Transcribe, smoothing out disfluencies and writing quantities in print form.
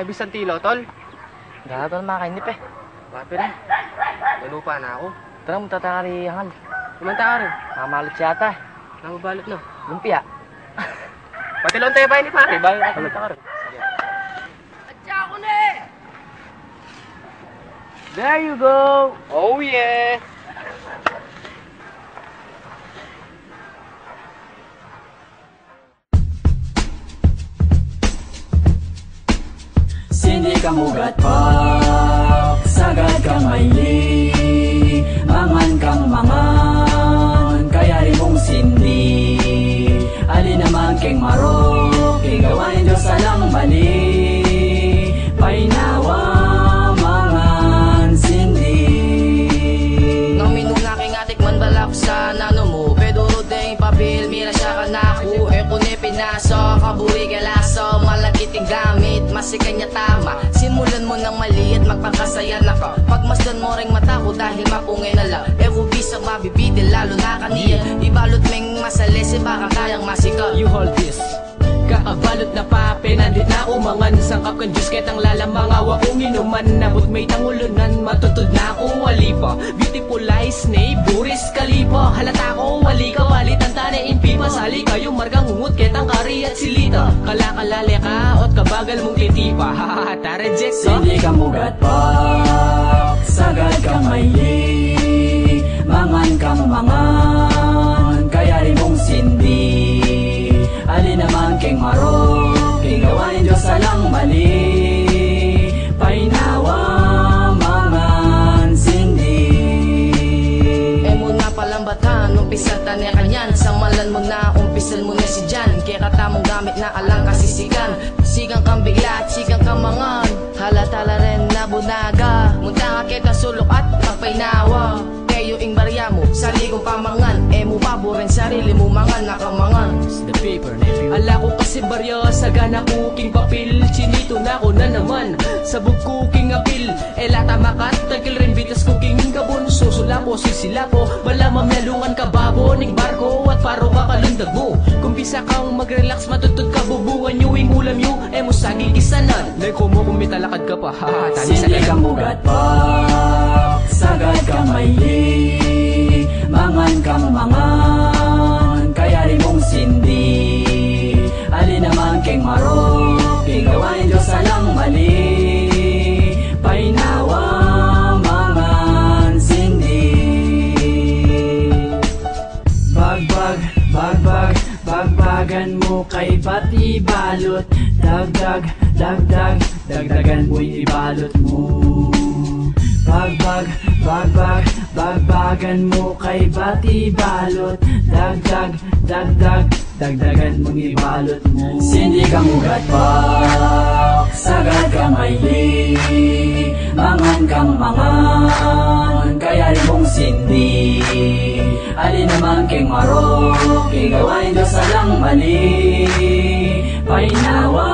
Labis ang tilo, tol. Gala tol, makainip eh. Papi rin. Nalupa na ako. Tara, magtatakari hangal. Kumanta ka rin. Mamalit siya ata eh. Namabalot na. Lumpia. Pati lang tayo bahay ni pare. Bayo na kumanta ka rin. Atya ako na eh! There you go! Oh yeah! Sindi kang ugat pa, sagad kang maili, mangan kang mangan, kaya rin mong sindi. Alin naman keng marok, igawain Diyos alang mali, painawa mangan sindi. Nang minuna king atik man balak sa nano mo, peduro ding papel, mira siya ka naku, kuni pinasa, kaburi galaso, malakiting gamit, masikanya tama. Simulan mo ng mali at magpakasaya na ka. Pagmasdan mo ring mata ko dahil mapungay na lang. Bisang mabibitin lalo na kaniya. Ibalot meng masalesi baka kayang masika. You hold this. Kaabalot na pape, nandit na umangan. Sangkap kan Diyos ketang lalamang awa kong inuman. Nabot may tangulunan, matutod na akong wali pa. Beautiful eyes, name, Buris Kalipa. Halata ko, wali ka, walitan tane, impi masali kayo, margang hungot, ketang kari at silita. Kalakalale ka, ot kabagal mong titipa. Hahaha, tara Jack, Sindi kang ugat pa, sagad kang maili, mangan kang mangan, kaya rin mong sindi. Alin naman keng marok, igawain Diyos alang mali, painawa mangan sindi. Muna palang batan, umpisan tanya kanyan. Samalan mo na, umpisan mo na si Jan. Kaya katamong gamit na alang kasisigan. Sigang kang bigla, sigang kang mangan. Halatala rin na bunaga. Munta ka kaya kasulok at magpainawa. Kayo ing barya mo, saligong pamangan. Mo paborin sarili mo mangan nakamangan. the paper, nephew. Ala ko kasi barya, sagana kuking papel. Chinito na ko na naman, sabog kuking apil. Lata makat, tagil rin bitas kuking gabon. Susula po, sisila po, wala mamelungan ka babo. Ning barko at paro ka kalundag mo. Kumpisa kang mag-relax, matutod ka bubungan nyo. Ing ulam nyo, mo saging kisanan. Leko mo kung mitalakad ka pa, ha, tani sa Sindi kang ugat pa, sagad kang maili, mangan kang mangan, kaya rin mong sindi. Alin naman keng marok, igawain Diyos alang mali, painawa mangan sindi. Bagbag, bagbag, bagbagan mo kay pati balot. Dagdag, dagdag, dagdagan mo'y ibalot mo. Bagbag, bagbag, bagbagan mo kay pati balot. Dagdag, dagdag, dagdagan mong ibalot mo. Sindi kang ugat pa, sagad kang maili, mangan kang mangan, kaya rin mong sindi. Alin naman keng marok, igawain Diyos alang mali, painawa